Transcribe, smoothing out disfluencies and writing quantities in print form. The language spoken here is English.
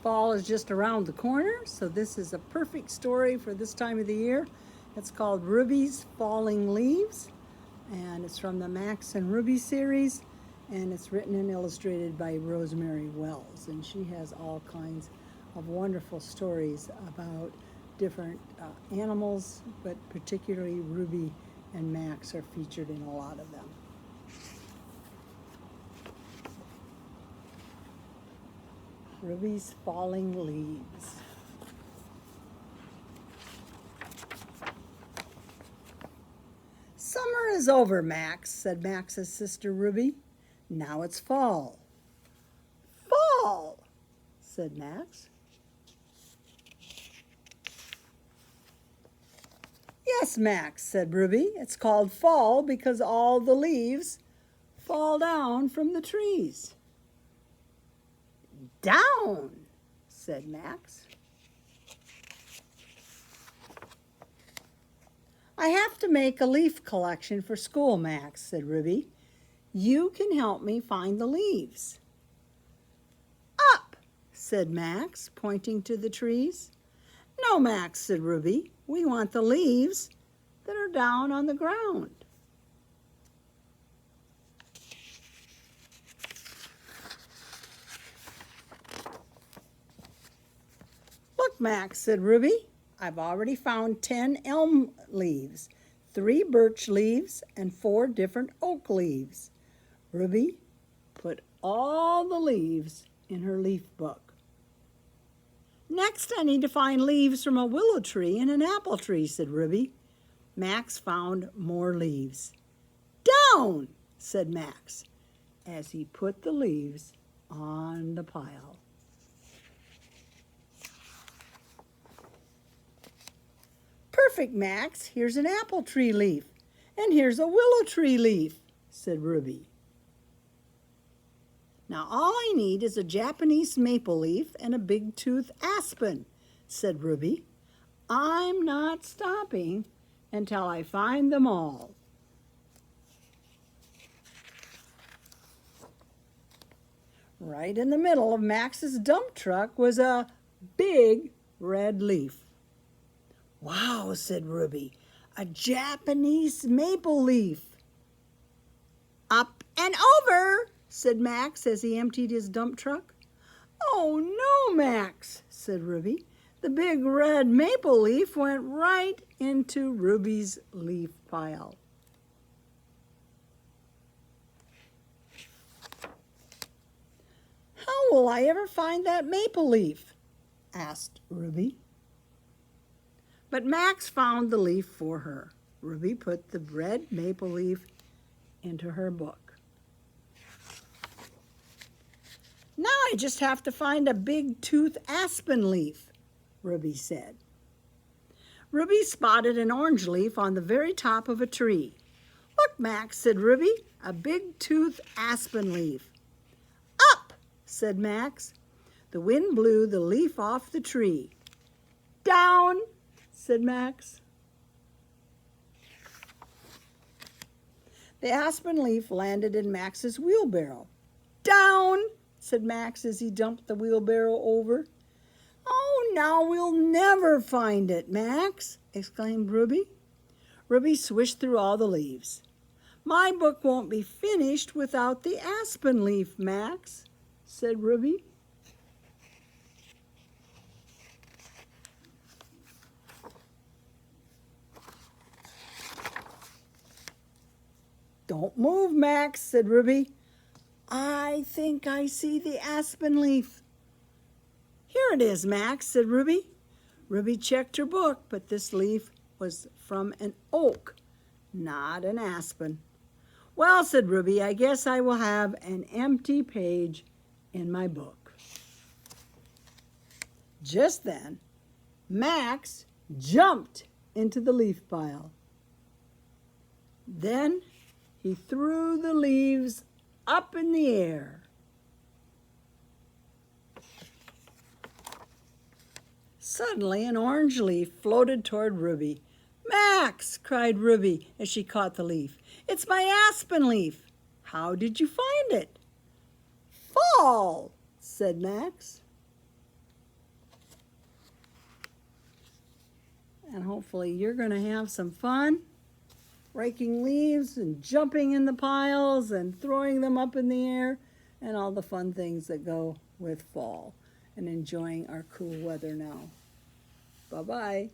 Fall is just around the corner, so this is a perfect story for this time of the year. It's called Ruby's Falling Leaves, and it's from the Max and Ruby series, and it's written and illustrated by Rosemary Wells, and she has all kinds of wonderful stories about different animals, but particularly Ruby and Max are featured in a lot of them. Ruby's Falling Leaves. Summer is over, Max, said Max's sister Ruby. Now it's fall. Fall, said Max. Yes, Max, said Ruby. It's called fall because all the leaves fall down from the trees. Down, said Max. I have to make a leaf collection for school, Max, said Ruby. You can help me find the leaves. Up, said Max, pointing to the trees. No, Max, said Ruby. We want the leaves that are down on the ground. Look, Max, said Ruby. I've already found 10 elm leaves, 3 birch leaves, and 4 different oak leaves. Ruby put all the leaves in her leaf book. Next, I need to find leaves from a willow tree and an apple tree, said Ruby. Max found more leaves. Down, said Max, as he put the leaves on the pile. Perfect, Max. Here's an apple tree leaf, and here's a willow tree leaf, said Ruby. Now all I need is a Japanese maple leaf and a big-tooth aspen, said Ruby. I'm not stopping until I find them all. Right in the middle of Max's dump truck was a big red leaf. Wow, said Ruby, a Japanese maple leaf. Up and over, said Max as he emptied his dump truck. Oh no, Max, said Ruby. The big red maple leaf went right into Ruby's leaf pile. How will I ever find that maple leaf? Asked Ruby. But Max found the leaf for her. Ruby put the red maple leaf into her book. Now I just have to find a big-tooth aspen leaf, Ruby said. Ruby spotted an orange leaf on the very top of a tree. Look, Max, said Ruby, a big-tooth aspen leaf. Up, said Max. The wind blew the leaf off the tree. Down, said Max. The aspen leaf landed in Max's wheelbarrow. Down, said Max as he dumped the wheelbarrow over. Oh, now we'll never find it, Max, exclaimed Ruby. Ruby swished through all the leaves. My book won't be finished without the aspen leaf, Max, said Ruby. Don't move, Max, said Ruby. I think I see the aspen leaf. Here it is, Max, said Ruby. Ruby checked her book, but this leaf was from an oak, not an aspen. Well, said Ruby, I guess I will have an empty page in my book. Just then, Max jumped into the leaf pile. Then he threw the leaves up in the air. Suddenly, an orange leaf floated toward Ruby. Max, cried Ruby as she caught the leaf. It's my aspen leaf. How did you find it? Fall, said Max. And hopefully you're going to have some fun raking leaves and jumping in the piles and throwing them up in the air and all the fun things that go with fall and enjoying our cool weather now. Bye-bye.